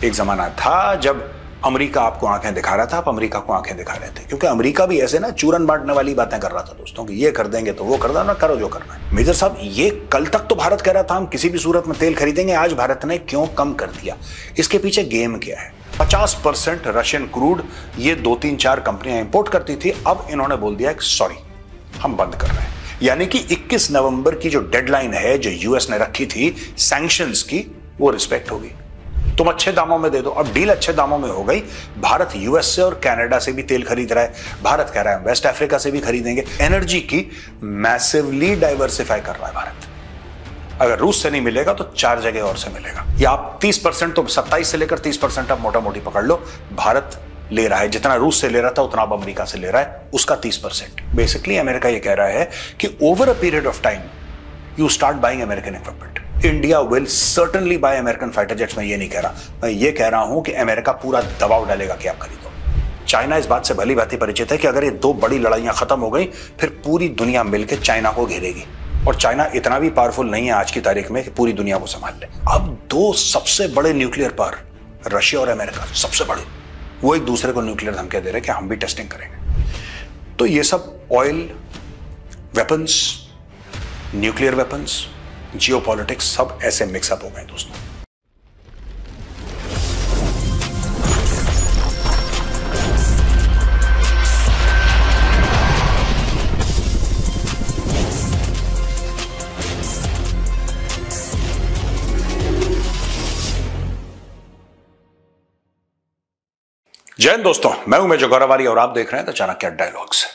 एक जमाना था जब अमेरिका आपको आंखें दिखा रहा था, आप अमेरिका को आंखें दिखा रहे थे, क्योंकि अमेरिका भी ऐसे ना चूरन बांटने वाली बातें कर रहा था दोस्तों कि ये कर देंगे तो वो कर देना, करो जो करना है। मेजर साहब, ये कल तक तो भारत कह रहा था हम किसी भी सूरत में तेल खरीदेंगे, आज भारत ने क्यों कम कर दिया? इसके पीछे गेम क्या है? 50% रशियन क्रूड ये 2-3-4 कंपनियां इंपोर्ट करती थी, अब इन्होंने बोल दिया कि सॉरी हम बंद कर रहे हैं। यानी कि 21 नवंबर की जो डेडलाइन है जो यूएस ने रखी थी सैंक्शंस की, वो रिस्पेक्ट होगी। तुम अच्छे दामों में दे दो। अब डील अच्छे दामों में हो गई। भारत यूएस से और कनाडा से भी तेल खरीद रहा है। भारत कह रहा है वेस्ट अफ्रीका से भी खरीदेंगे। एनर्जी की मैसिवली डाइवर्सिफाई कर रहा है भारत। अगर रूस से नहीं मिलेगा तो 4 जगह और से मिलेगा। या आप 30%, तो 27 से लेकर 30% आप मोटा मोटी पकड़ लो, भारत ले रहा है। जितना रूस से ले रहा था उतना अब अमेरिका से ले रहा है, उसका 30%। बेसिकली अमेरिका ये कह रहा है कि over a period of time you start buying American equipment. India will certainly bye American fighter jets. मैं ये नहीं कह रहा, मैं ये कह रहा हूं कि अमेरिका पूरा दबाव डालेगा कि आप खरीदो। चाइना इस बात से भली भांति परिचित है कि अगर ये 2 बड़ी लड़ाइयां खत्म हो गई फिर पूरी दुनिया मिलकर चाइना को घेरेगी। और चाइना इतना भी पावरफुल नहीं है आज की तारीख में कि पूरी दुनिया को संभाल ले। अब 2 सबसे बड़े न्यूक्लियर पावर, रशिया और अमेरिका, सबसे बड़े, वो एक दूसरे को न्यूक्लियर धमकी दे रहे हैं कि हम भी टेस्टिंग करेंगे। तो ये सब oil, weapons, nuclear weapons, geopolitics सब ऐसे मिक्सअप हो गए दोस्तों। जय हिंद दोस्तों, मैं हूं मेजर गौरवारी और आप देख रहे हैं द चाणक्य डायलॉग्स।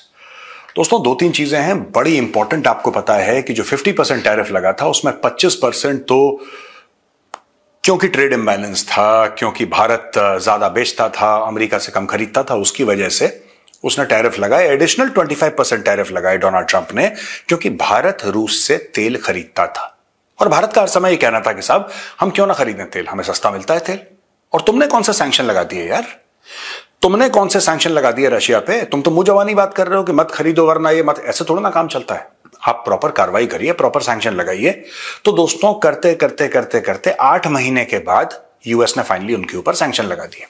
दोस्तों 2-3 चीजें हैं बड़ी इंपॉर्टेंट। आपको पता है कि जो 50% टैरिफ लगा था उसमें 25% तो क्योंकि ट्रेड इम्बैलेंस था, क्योंकि भारत ज्यादा बेचता था, अमेरिका से कम खरीदता था, उसकी वजह से उसने टैरिफ लगाए। एडिशनल 25% टैरिफ लगाए डोनाल्ड ट्रंप ने, क्योंकि भारत रूस से तेल खरीदता था। और भारत का हर समय यह कहना था कि साहब हम क्यों ना खरीदें तेल, हमें सस्ता मिलता है तेल। और तुमने कौन सा सैंक्शन लगा दिए यार? तुमने कौन से सैंक्शन लगा दिए रशिया पे? तुम तो मुंह जवानी बात कर रहे हो कि मत खरीदो वरना ये मत। ऐसे थोड़ा ना काम चलता है। आप प्रॉपर कार्रवाई करिए, प्रॉपर सैंक्शन लगाइए। तो दोस्तों करते करते करते करते 8 महीने के बाद यूएस ने फाइनली उनके ऊपर सैंक्शन लगा दिए।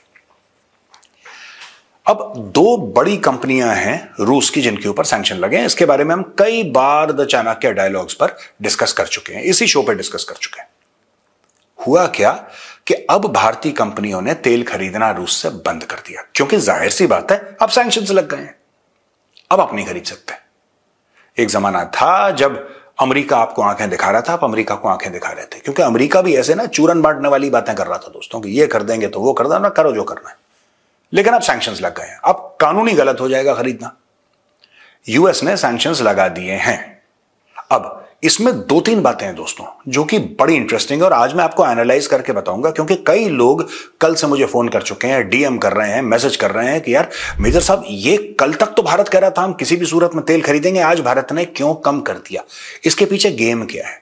अब 2 बड़ी कंपनियां हैं रूस की जिनके ऊपर सैंक्शन लगे हैं। इसके बारे में हम कई बार द चाणक्य डायलॉग्स पर डिस्कस कर चुके हैं, इसी शो पर डिस्कस कर चुके हैं। हुआ क्या कि अब भारतीय कंपनियों ने तेल खरीदना रूस से बंद कर दिया, क्योंकि जाहिर सी बात है अब सैंक्शंस लग गए हैं, अब आप नहीं खरीद सकते। एक जमाना था जब अमेरिका आपको आंखें दिखा रहा था, आप अमेरिका को आंखें दिखा रहे थे, क्योंकि अमेरिका भी ऐसे ना चूरन बांटने वाली बातें कर रहा था दोस्तों कि ये कर देंगे तो वो कर देना, करो जो करना है। लेकिन अब सैंक्शंस लग गए हैं, अब कानूनी गलत हो जाएगा खरीदना। यूएस ने सैंक्शंस लगा दिए हैं। अब इसमें 2-3 बातें हैं दोस्तों जो कि बड़ी इंटरेस्टिंग है और आज मैं आपको एनालाइज करके बताऊंगा, क्योंकि कई लोग कल से मुझे फोन कर चुके हैं, डीएम कर रहे हैं, मैसेज कर रहे हैं कि यार मेजर साहब ये कल तक तो भारत कह रहा था हम किसी भी सूरत में तेल खरीदेंगे, आज भारत ने क्यों कम कर दिया? इसके पीछे गेम क्या है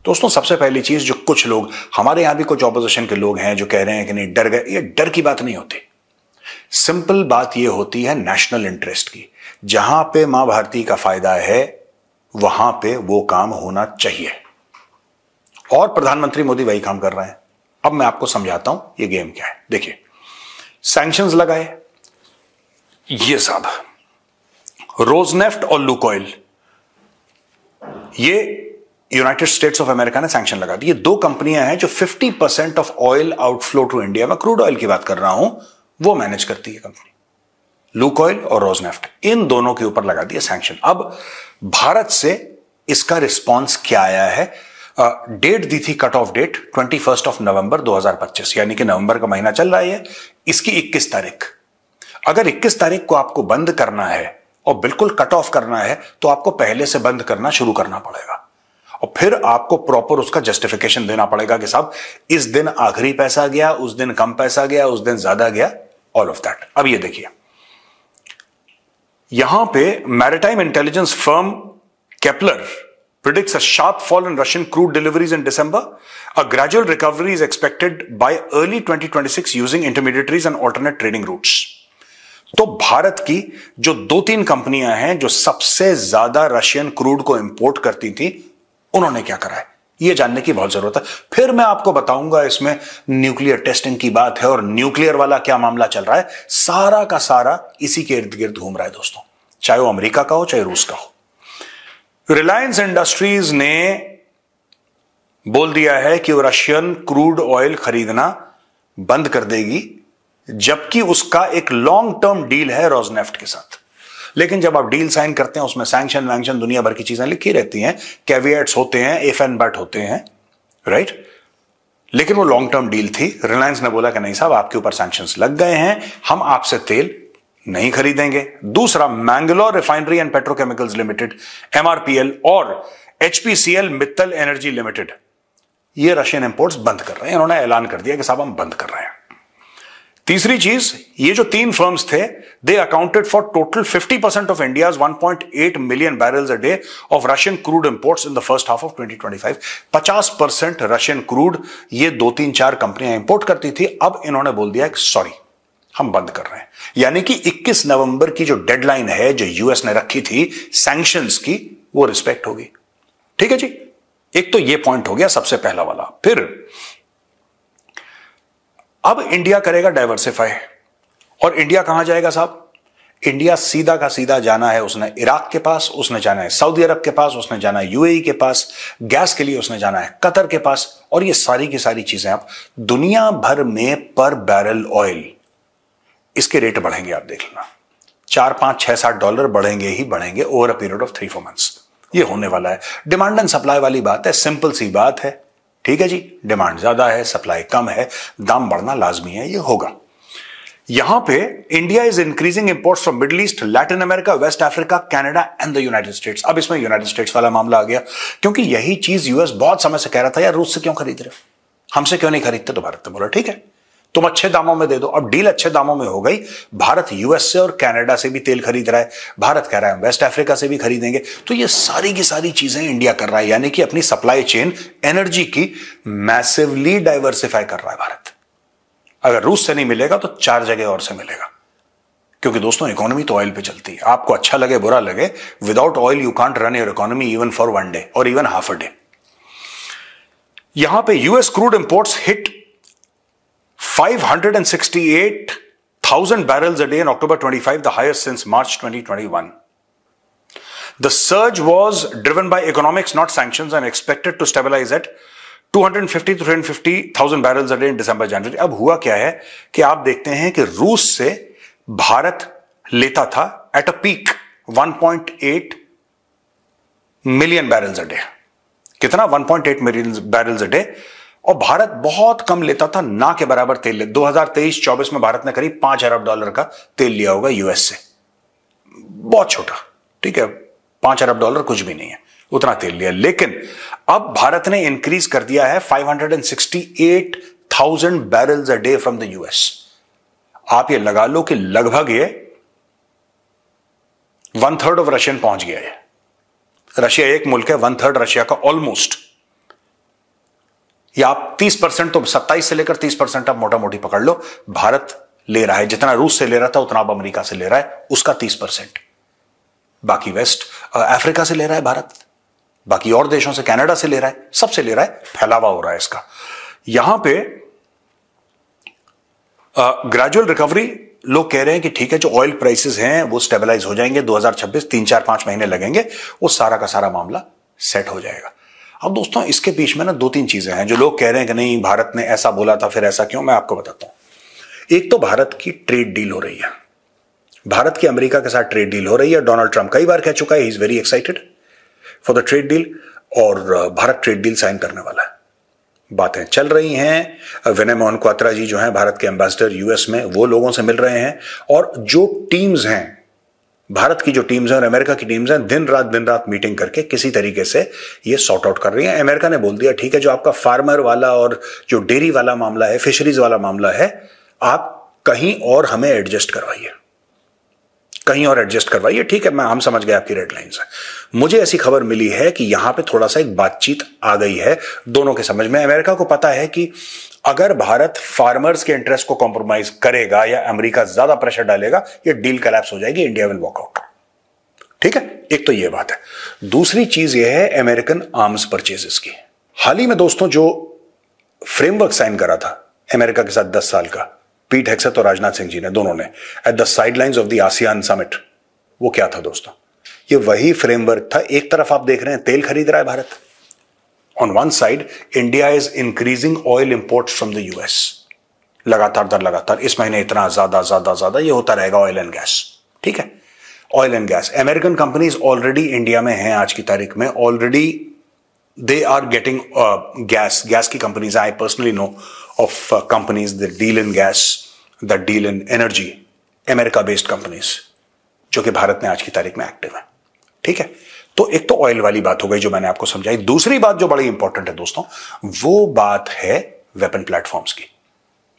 दोस्तों? सबसे पहली चीज, जो कुछ लोग, हमारे यहां भी कुछ ऑपोजिशन के लोग हैं जो कह रहे हैं कि नहीं डर गए, ये डर की बात नहीं होती। सिंपल बात यह होती है नेशनल इंटरेस्ट की। जहां पे मां भारती का फायदा है वहां पे वो काम होना चाहिए, और प्रधानमंत्री मोदी वही काम कर रहे हैं। अब मैं आपको समझाता हूं ये गेम क्या है। देखिए, सैंक्शंस लगाए ये साहब, रोजनेफ्ट और लुकोइल, ये यूनाइटेड स्टेट्स ऑफ अमेरिका ने सैंक्शन लगा दी। ये 2 कंपनियां हैं जो 50% of oil outflow to India, में क्रूड ऑयल की बात कर रहा हूं, वो मैनेज करती है कंपनी। लुकोइल और रोजनेफ्ट, इन दोनों के ऊपर लगा दिया सैंक्शन। अब भारत से इसका रिस्पांस क्या आया है? डेट दी थी, कट ऑफ डेट 21 नवंबर 2025, यानी कि नवंबर का महीना चल रहा है, इसकी 21 तारीख। अगर 21 तारीख को आपको बंद करना है और बिल्कुल कट ऑफ करना है तो आपको पहले से बंद करना शुरू करना पड़ेगा, और फिर आपको प्रॉपर उसका जस्टिफिकेशन देना पड़ेगा कि साहब इस दिन आखिरी पैसा गया, उस दिन कम पैसा गया, उस दिन ज्यादा गया, ऑल ऑफ दैट। अब ये देखिए, यहां पे maritime intelligence firm Kepler predicts a sharp fall in Russian crude deliveries in December. A gradual recovery is expected by early 2026 using intermediaries and alternate trading routes. तो भारत की जो 2-3 कंपनियां हैं जो सबसे ज्यादा रशियन क्रूड को इंपोर्ट करती थी, उन्होंने क्या करा है? ये जानने की बहुत जरूरत है। फिर मैं आपको बताऊंगा इसमें न्यूक्लियर टेस्टिंग की बात है और न्यूक्लियर वाला क्या मामला चल रहा है, सारा का सारा इसी के इर्द गिर्द घूम रहा है दोस्तों, चाहे वो अमेरिका का हो चाहे रूस का हो। रिलायंस इंडस्ट्रीज ने बोल दिया है कि वो रशियन क्रूड ऑयल खरीदना बंद कर देगी, जबकि उसका एक लॉन्ग टर्म डील है रोजनेफ्ट के साथ। लेकिन जब आप डील साइन करते हैं उसमें सैंक्शन वैंक्शन दुनिया भर की चीजें लिखी रहती हैं, कैविएट्स होते हैं, इफ एंड बट होते हैं, राइट। लेकिन वो लॉन्ग टर्म डील थी। रिलायंस ने बोला कि नहीं साहब, आपके ऊपर सैंक्शंस लग गए हैं, हम आपसे तेल नहीं खरीदेंगे। दूसरा, Mangalore refinery and petrochemicals limited MRPL और एचपीसीएल मित्तल एनर्जी लिमिटेड, ये रशियन इंपोर्ट्स बंद कर रहे हैं। इन्होंने ऐलान कर दिया कि साहब हम बंद कर रहे हैं। तीसरी चीज, ये जो तीन फर्म्स थे, they accounted for total 50% of India's 1.8 million barrels a day of Russian crude imports in the first half of 2025। 50% Russian crude ये 2-3-4 कंपनियां इंपोर्ट करती थी। अब इन्होंने बोल दिया कि सॉरी, हम बंद कर रहे हैं। यानी कि 21 नवंबर की जो डेडलाइन है जो यूएस ने रखी थी सैंक्शंस की, वो रिस्पेक्ट होगी। ठीक है जी, एक तो ये पॉइंट हो गया सबसे पहला वाला। फिर अब इंडिया करेगा डाइवर्सिफाई, और इंडिया कहां जाएगा साहब? इंडिया सीधा का सीधा जाना है उसने इराक के पास, उसने जाना है सऊदी अरब के पास, उसने जाना है यूएई के पास, गैस के लिए उसने जाना है कतर के पास, और ये सारी की सारी चीजें आप दुनिया भर में पर बैरल ऑयल इसके रेट बढ़ेंगे, आप देख लेना, 4, 5, 6, $7 बढ़ेंगे ही बढ़ेंगे over a period of 3-4 months. ये होने वाला है। डिमांड एंड सप्लाई वाली बात है, सिंपल सी बात है। ठीक है जी, डिमांड ज्यादा है, सप्लाई कम है, दाम बढ़ना लाजमी है, ये होगा। यहां पे India is increasing imports from Middle East, Latin America, West Africa, Canada and the United States. अब इसमें यूनाइटेड स्टेट्स वाला मामला आ गया, क्योंकि यही चीज यूएस बहुत समय से कह रहा था, यार रूस से क्यों खरीद रहे हो, हमसे क्यों नहीं खरीदते? तो भारत ने बोला ठीक है, तुम अच्छे दामों में दे दो। अब डील अच्छे दामों में हो गई। भारत यूएस से और कनाडा से भी तेल खरीद रहा है, भारत कह रहा है वेस्ट अफ्रीका से भी खरीदेंगे। तो ये सारी की सारी चीजें इंडिया कर रहा है, यानी कि अपनी सप्लाई चेन एनर्जी की मैसिवली डाइवर्सिफाई कर रहा है भारत। अगर रूस से नहीं मिलेगा तो 4 जगह और से मिलेगा, क्योंकि दोस्तों इकोनॉमी तो ऑयल पे चलती है। आपको अच्छा लगे बुरा लगे, without oil you can't run your economy even for 1 day और इवन हाफ अ डे। यहां पे US crude imports hit 568,000 barrels a day in October 25, the highest since March 2021. The surge was driven by economics, not sanctions, and expected to stabilize at 250 to 350,000 barrels a day in December, January. अब हुआ क्या है कि आप देखते हैं कि रूस से भारत लेता था at a peak 1.8 million barrels a day. कितना? 1.8 million barrels a day। और भारत बहुत कम लेता था, ना के बराबर तेल ले। 2023-24 में भारत ने करीब $5 अरब का तेल लिया होगा यूएस से, बहुत छोटा, ठीक है, $5 अरब कुछ भी नहीं है, उतना तेल लिया। लेकिन अब भारत ने इंक्रीज कर दिया है 568,000 barrels a day from the US. आप ये लगा लो कि लगभग ये 1/3 ऑफ रशियन पहुंच गया है। रशिया एक मुल्क है, 1/3 रशिया का ऑलमोस्ट, या आप 30% तो 27 से लेकर 30% आप मोटा मोटी पकड़ लो, भारत ले रहा है। जितना रूस से ले रहा था उतना अब अमेरिका से ले रहा है, उसका 30%। बाकी वेस्ट अफ्रीका से ले रहा है भारत, बाकी और देशों से, कनाडा से ले रहा है, सबसे ले रहा है, फैलावा हो रहा है इसका। यहां पे ग्रेजुअल रिकवरी, लोग कह रहे हैं कि ठीक है, जो ऑयल प्राइसेस हैं वो स्टेबलाइज हो जाएंगे 2026, 3-4-5 महीने लगेंगे, वो सारा का सारा मामला सेट हो जाएगा। अब दोस्तों इसके बीच में ना 2-3 चीजें हैं जो लोग कह रहे हैं कि नहीं भारत ने ऐसा बोला था, फिर ऐसा क्यों, मैं आपको बताता हूं। एक तो भारत की ट्रेड डील हो रही है, भारत की अमेरिका के साथ ट्रेड डील हो रही है। डोनाल्ड ट्रंप कई बार कह चुका है he is very excited for the trade deal, और भारत ट्रेड डील साइन करने वाला है। बातें चल रही हैं। विनय मोहन क्वात्रा जी जो हैं भारत के एम्बेसडर यूएस में, वो लोगों से मिल रहे हैं, और जो टीम्स हैं, भारत की जो टीम्स हैं और अमेरिका की टीम्स हैं, दिन रात मीटिंग करके किसी तरीके से ये सॉर्ट आउट कर रही हैं। अमेरिका ने बोल दिया ठीक है, जो आपका फार्मर वाला और जो डेयरी वाला मामला है, फिशरीज वाला मामला है, आप कहीं और हमें एडजस्ट करवाइए, कहीं और एडजस्ट करवाइए। ठीक है, हम समझ गए आपकी रेड लाइंस है। मुझे ऐसी खबर मिली है कि यहां पे थोड़ा सा एक बातचीत आ गई है दोनों के समझ में। अमेरिका को पता है कि अगर भारत फार्मर्स के इंटरेस्ट को कॉम्प्रोमाइज करेगा या अमेरिका ज्यादा प्रेशर डालेगा, ये डील कोलैप्स हो जाएगी, इंडिया विल वॉक आउट। ठीक है, एक तो ये बात है। दूसरी चीज ये है अमेरिकन आर्म्स परचेजेस की। हाल ही में दोस्तों जो फ्रेमवर्क साइन करा था अमेरिका के साथ 10 साल का, पीट हेग्सेथ और राजनाथ सिंह जी ने, दोनों ने, at the sidelines of the ASEAN summit, वो क्या था दोस्तों? ये वही फ्रेमवर्क था। एक तरफ आप देख रहे हैं तेल खरीद रहा है Bharat, on one side India is increasing oil imports from the US, लगातार दर लगातार, इस महीने इतना ज्यादा ये होता रहेगा। ऑयल एंड गैस, ठीक है, oil and gas. American companies already India में हैं आज की तारीख में, already they are getting gas की companies. I personally know of companies that deal in gas, that deal in energy, America based companies, जो कि भारत में आज की तारीख में एक्टिव है, ठीक है। तो एक तो ऑयल वाली बात हो गई जो मैंने आपको समझाई। दूसरी बात जो बड़ी इंपॉर्टेंट है दोस्तों, वो बात है वेपन प्लेटफॉर्म्स की।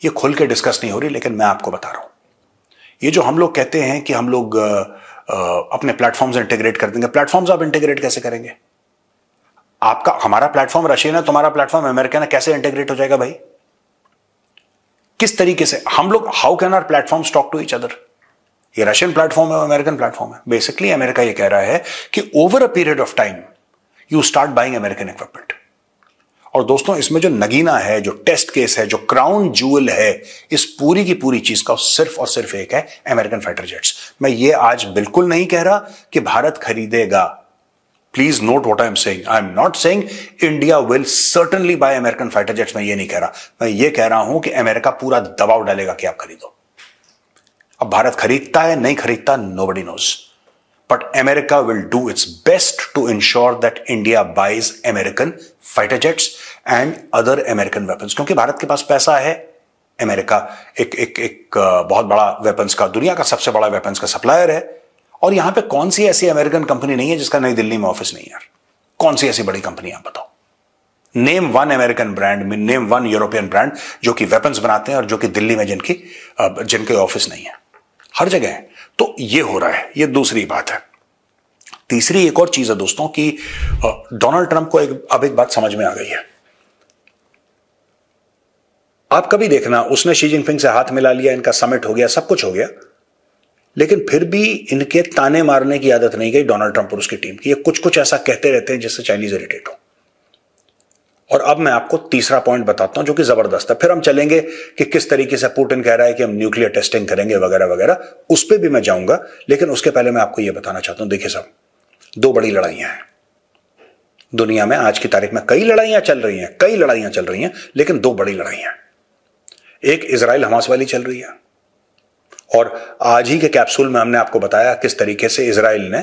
ये खुल के डिस्कस नहीं हो रही, लेकिन मैं आपको बता रहा हूं, ये जो हम लोग कहते हैं कि हम लोग अपने प्लेटफॉर्म्स इंटीग्रेट कर देंगे, प्लेटफॉर्म्स आप इंटीग्रेट कैसे करेंगे? आपका, हमारा प्लेटफॉर्म रशियन है, तुम्हारा प्लेटफॉर्म अमेरिकन है, कैसे इंटीग्रेट हो जाएगा भाई? किस तरीके से हम लोग, how can our platforms talk to each other? ये रशियन प्लेटफॉर्म है, अमेरिकन प्लेटफॉर्म है। बेसिकली अमेरिका ये कह रहा है कि over a period of time you start buying American equipment. और दोस्तों इसमें जो नगीना है, जो टेस्ट केस है, जो क्राउन ज्यूल है इस पूरी की पूरी चीज का, सिर्फ और सिर्फ एक है, अमेरिकन फाइटर जेट्स। मैं ये आज बिल्कुल नहीं कह रहा कि भारत खरीदेगा, please note what I am saying. I am not saying India will certainly bye American fighter jets, मैं ये नहीं कह रहा। मैं ये कह रहा हूं कि अमेरिका पूरा दबाव डालेगा कि आप खरीदो। अब भारत खरीदता है नहीं खरीदता, nobody knows, but America will do its best to ensure that India buys American fighter jets and other American weapons, क्योंकि भारत के पास पैसा है। अमेरिका एक बहुत बड़ा वेपन्स का, दुनिया का सबसे बड़ा वेपन्स का सप्लायर है। और यहां पे कौन सी ऐसी अमेरिकन कंपनी नहीं है जिसका नई दिल्ली में ऑफिस नहीं है यार? कौन सी ऐसी बड़ी कंपनी आप बताओ? Name one American brand, name one European brand जो कि वेपन्स बनाते हैं और जो कि दिल्ली में जिनके ऑफिस नहीं है। हर जगह है। तो ये हो रहा है, ये दूसरी बात है। तीसरी एक और चीज है दोस्तों कि डोनाल्ड ट्रंप को अब एक बात समझ में आ गई है। आप कभी देखना, उसने शी जिनपिंग से हाथ मिला लिया, इनका समिट हो गया, सब कुछ हो गया, लेकिन फिर भी इनके ताने मारने की आदत नहीं गई डोनाल्ड ट्रंप और उसकी टीम की। ये कुछ कुछ ऐसा कहते रहते हैं जिससे चाइनीज इरिटेट हो। और अब मैं आपको तीसरा पॉइंट बताता हूं जो कि जबरदस्त है। फिर हम चलेंगे कि किस तरीके से पुतिन कह रहा है कि हम न्यूक्लियर टेस्टिंग करेंगे वगैरह वगैरह, उस पर भी मैं जाऊंगा। लेकिन उसके पहले मैं आपको यह बताना चाहता हूं, देखिए साहब, दो बड़ी लड़ाइयां हैं दुनिया में आज की तारीख में। कई लड़ाइयां चल रही हैं, लेकिन दो बड़ी लड़ाइयां। एक इजराइल हमास वाली चल रही है, और आज ही के कैप्सूल में हमने आपको बताया किस तरीके से इजराइल ने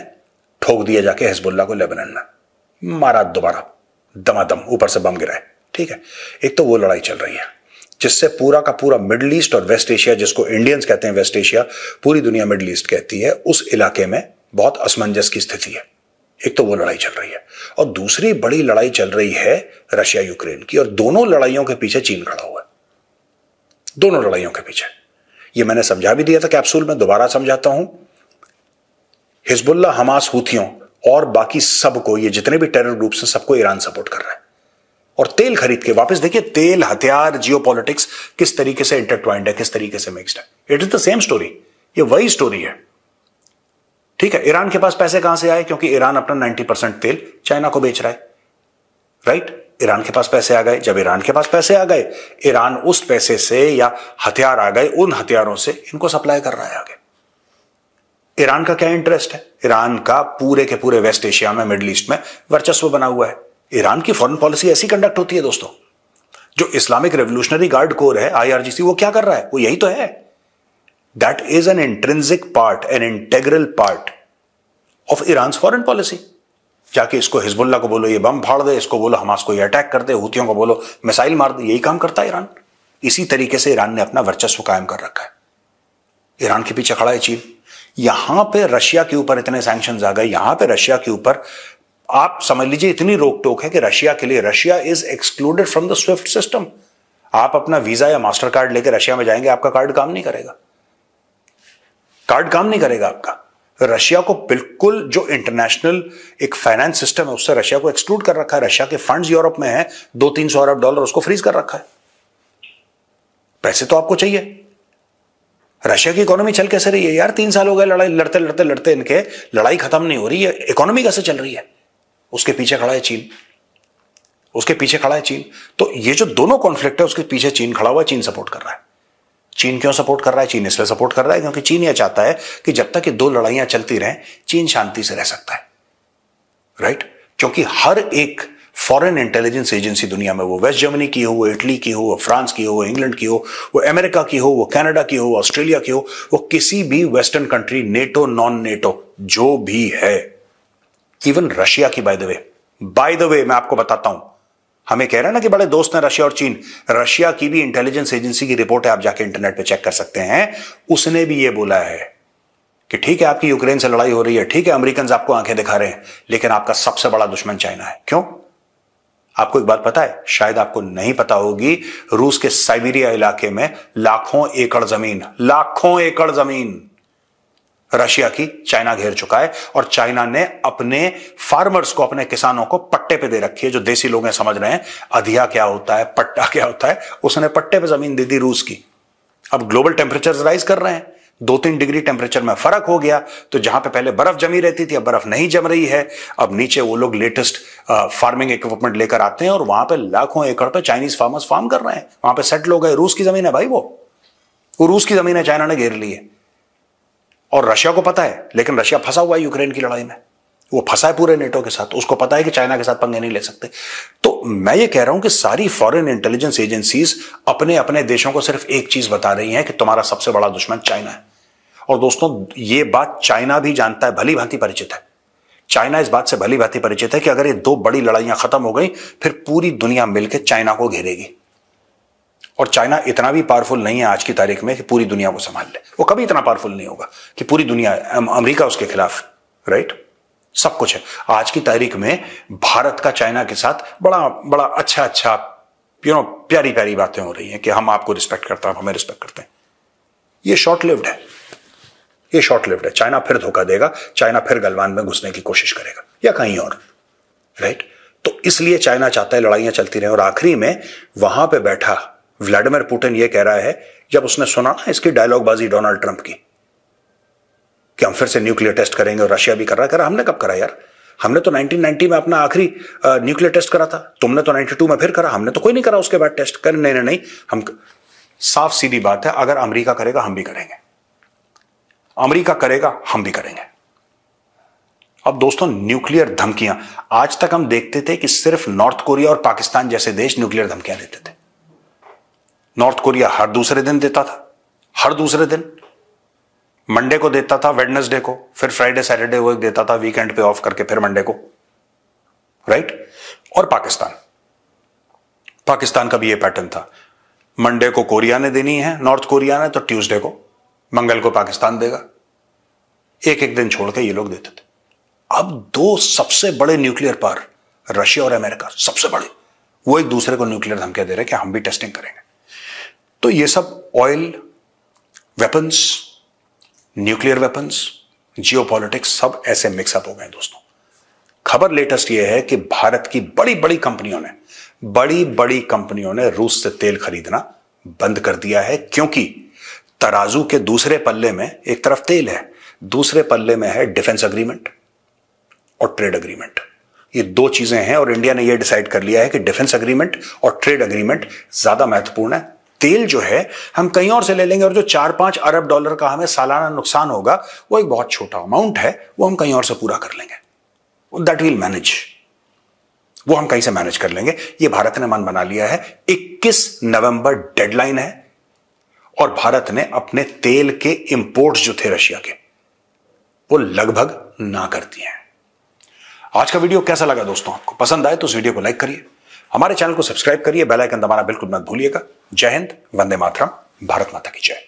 ठोक दिया जाके हिजबुल्लाह को लेबनान में, मारा दोबारा दमादम, ऊपर से बम गिराए, ठीक है। एक तो वो लड़ाई चल रही है जिससे पूरा का पूरा मिडिल ईस्ट और वेस्ट एशिया, जिसको इंडियंस कहते हैं वेस्ट एशिया, पूरी दुनिया मिडिल ईस्ट कहती है, उस इलाके में बहुत असमंजस की स्थिति है। एक तो वो लड़ाई चल रही है, और दूसरी बड़ी लड़ाई चल रही है रशिया यूक्रेन की। और दोनों लड़ाइयों के पीछे चीन खड़ा हुआ है, दोनों लड़ाइयों के पीछे। ये मैंने समझा भी दिया था कैप्सूल में, दोबारा समझाता हूं। हिजबुल्लाह, हमास, हूथियों और बाकी सबको, ये जितने भी टेरर ग्रुप्स हैं, सबको ईरान सपोर्ट कर रहा है। और तेल खरीद के वापस देखिए, तेल, हथियार, जियोपॉलिटिक्स किस तरीके से इंटरट्वाइंड है, किस तरीके से मिक्स्ड है। It is the same story, ये वही स्टोरी है, ठीक है। ईरान के पास पैसे कहां से आए? क्योंकि ईरान अपना 90% तेल चाइना को बेच रहा है, राइट। ईरान के पास पैसे आ गए। जब ईरान के पास पैसे आ गए, ईरान उस पैसे से, या हथियार आ गए, उन हथियारों से इनको सप्लाई कर रहा है आगे। ईरान का क्या इंटरेस्ट है? ईरान का पूरे के पूरे वेस्ट एशिया में, मिडिल ईस्ट में वर्चस्व बना हुआ है। ईरान की फॉरेन पॉलिसी ऐसी कंडक्ट होती है दोस्तों। जो इस्लामिक रेवोल्यूशनरी गार्ड कोर है, IRGC, वो क्या कर रहा है? वो यही तो है। That is an intrinsic part, an integral part of Iran foreign policy. जाके इसको हिजबुल्लाह को बोलो ये बम फाड़ दे, इसको बोलो हमास को ये अटैक कर दे, हूथियों को बोलो मिसाइल मार दे, यही काम करता है ईरान। इसी तरीके से ईरान ने अपना वर्चस्व कायम कर रखा है। ईरान के पीछे खड़ा है चीन। यहां पे रशिया के ऊपर इतने सैंक्शंस आ गए, यहां पे रशिया के ऊपर आप समझ लीजिए इतनी रोक टोक है कि रशिया के लिए, Russia is excluded from the Swift system. आप अपना वीजा या मास्टर कार्ड लेकर रशिया में जाएंगे, आपका कार्ड काम नहीं करेगा, कार्ड काम नहीं करेगा आपका। रशिया को बिल्कुल, जो इंटरनेशनल एक फाइनेंस सिस्टम है, उससे रशिया को एक्सक्लूड कर रखा है। रशिया के फंड्स यूरोप में है, 200-300 अरब डॉलर उसको फ्रीज कर रखा है। पैसे तो आपको चाहिए। रशिया की इकोनॉमी चल कैसे रही है यार? 3 साल हो गए लड़ाई लड़ते लड़ते लड़ते, इनके लड़ाई खत्म नहीं हो रही है। इकोनॉमी कैसे चल रही है? उसके पीछे खड़ा है चीन। उसके पीछे खड़ा है चीन। तो ये जो दोनों कॉन्फ्लिक्ट है उसके पीछे चीन खड़ा हुआ है, चीन सपोर्ट कर रहा है। चीन क्यों सपोर्ट कर रहा है? चीन इसलिए सपोर्ट कर रहा है क्योंकि चीन यह चाहता है कि जब तक ये दो लड़ाइयां चलती रहें चीन शांति से रह सकता है, राइट? क्योंकि हर एक फॉरेन इंटेलिजेंस एजेंसी दुनिया में, वो वेस्ट जर्मनी की हो, वो इटली की हो, वो फ्रांस की हो, वो इंग्लैंड की हो, वो अमेरिका की हो, वो कनाडा की हो, वो ऑस्ट्रेलिया की हो, वो किसी भी western country, NATO non NATO जो भी है, इवन रशिया की, बाय द वे मैं आपको बताता हूं, हमें कह रहे हैं ना कि बड़े दोस्त हैं रशिया और चीन, रशिया की भी इंटेलिजेंस एजेंसी की रिपोर्ट है, आप जाके इंटरनेट पे चेक कर सकते हैं। उसने भी ये बोला है कि ठीक है आपकी यूक्रेन से लड़ाई हो रही है, ठीक है अमेरिकन आपको आंखें दिखा रहे हैं, लेकिन आपका सबसे बड़ा दुश्मन चाइना है। क्यों? आपको एक बात पता है, शायद आपको नहीं पता होगी, रूस के साइबेरिया इलाके में लाखों एकड़ जमीन रशिया की चाइना घेर चुका है, और चाइना ने अपने फार्मर्स को, अपने किसानों को पट्टे पे दे रखी है। जो देसी लोग हैं समझ रहे हैं अधिया क्या होता है, पट्टा क्या होता है, उसने पट्टे पे जमीन दे दी रूस की। अब ग्लोबल टेम्परेचर राइज कर रहे हैं, 2-3 डिग्री टेम्परेचर में फर्क हो गया, तो जहां पे पहले बर्फ जमी रहती थी अब बर्फ नहीं जम रही है। अब नीचे वो लोग लेटेस्ट फार्मिंग इक्विपमेंट लेकर आते हैं और वहां पे लाखों एकड़ पे चाइनीज फार्मर्स फार्म कर रहे हैं, वहां पे सेटल हो गए। रूस की जमीन है भाई, वो रूस की जमीन है, चाइना ने घेर ली है और रशिया को पता है, लेकिन रशिया फंसा हुआ है यूक्रेन की लड़ाई में, वो फंसा है पूरे नेटो के साथ, उसको पता है कि चाइना के साथ पंगे नहीं ले सकते। तो मैं ये कह रहा हूं कि सारी फॉरेन इंटेलिजेंस एजेंसीज अपने अपने देशों को सिर्फ एक चीज बता रही हैं कि तुम्हारा सबसे बड़ा दुश्मन चाइना है। और दोस्तों ये बात चाइना भी जानता है, भली भांति परिचित है। चाइना इस बात से भली भांति परिचित है कि अगर ये दो बड़ी लड़ाइयां खत्म हो गई फिर पूरी दुनिया मिलकर चाइना को घेरेगी, और चाइना इतना भी पावरफुल नहीं है आज की तारीख में कि पूरी दुनिया को संभाल ले। वो कभी इतना पावरफुल नहीं होगा कि पूरी दुनिया, अमेरिका उसके खिलाफ, राइट? सब कुछ है। आज की तारीख में भारत का चाइना के साथ बड़ा बड़ा अच्छा प्यारी प्यारी बातें हो रही हैं कि हम आपको रिस्पेक्ट करते हैं, आप हमें रिस्पेक्ट करते हैं। ये शॉर्ट लिव्ड है, ये शॉर्ट लिव्ड है। चाइना फिर धोखा देगा, चाइना फिर गलवान में घुसने की कोशिश करेगा या कहीं और, राइट? तो इसलिए चाइना चाहता है लड़ाइयां चलती रहें। और आखिरी में वहां पे बैठा व्लादिमीर पुतिन ये कह रहा है, जब उसने सुना ना इसकी डायलॉगबाजी डोनाल्ड ट्रंप की कि हम फिर से न्यूक्लियर टेस्ट करेंगे, और रशिया भी कर रहा है, कह रहा हमने कब करा यार? हमने तो 1990 में अपना आखिरी न्यूक्लियर टेस्ट करा था, तुमने तो 92 में फिर करा, हमने तो कोई नहीं करा उसके बाद टेस्ट कर। नहीं, हम, साफ सीधी बात है, अगर अमेरिका करेगा हम भी करेंगे, अमेरिका करेगा हम भी करेंगे। अब दोस्तों न्यूक्लियर धमकियां, आज तक हम देखते थे कि सिर्फ नॉर्थ कोरिया और पाकिस्तान जैसे देश न्यूक्लियर धमकियां देते थे। नॉर्थ कोरिया हर दूसरे दिन देता था, हर दूसरे दिन, मंडे को देता था, वेडनेसडे को, फिर फ्राइडे सैटरडे को देता था, वीकेंड पे ऑफ करके फिर मंडे को, राइट? और पाकिस्तान का भी ये पैटर्न था, मंडे को कोरिया ने देनी है, नॉर्थ कोरिया ने, तो ट्यूसडे को, मंगल को पाकिस्तान देगा, एक एक दिन छोड़ के ये लोग देते थे। अब दो सबसे बड़े न्यूक्लियर पावर, रशिया और अमेरिका, सबसे बड़े, वो एक दूसरे को न्यूक्लियर धमकियां दे रहे कि हम भी टेस्टिंग करेंगे। तो ये सब oil, weapons, nuclear weapons, geopolitics, सब ऐसे मिक्सअप हो गए दोस्तों। खबर लेटेस्ट ये है कि भारत की बड़ी बड़ी कंपनियों ने रूस से तेल खरीदना बंद कर दिया है, क्योंकि तराजू के दूसरे पल्ले में एक तरफ तेल है, दूसरे पल्ले में है डिफेंस एग्रीमेंट और ट्रेड एग्रीमेंट। ये दो चीजें हैं और इंडिया ने यह डिसाइड कर लिया है कि डिफेंस एग्रीमेंट और ट्रेड एग्रीमेंट ज्यादा महत्वपूर्ण है। तेल जो है हम कहीं और से ले लेंगे, और जो 4-5 अरब डॉलर का हमें सालाना नुकसान होगा वो एक बहुत छोटा अमाउंट है, वो हम कहीं और से पूरा कर लेंगे, दैट विल मैनेज, वो हम कहीं से मैनेज कर लेंगे। ये भारत ने मन बना लिया है। 21 नवंबर डेडलाइन है और भारत ने अपने तेल के इंपोर्ट्स जो थे रशिया के, वो लगभग ना कर दिए हैं। आज का वीडियो कैसा लगा दोस्तों? आपको पसंद आए तो उस वीडियो को लाइक करिए, हमारे चैनल को सब्सक्राइब करिए, बेल आइकन दबाना बिल्कुल मत भूलिएगा। जय हिंद, वंदे मातरम, भारत माता की जय।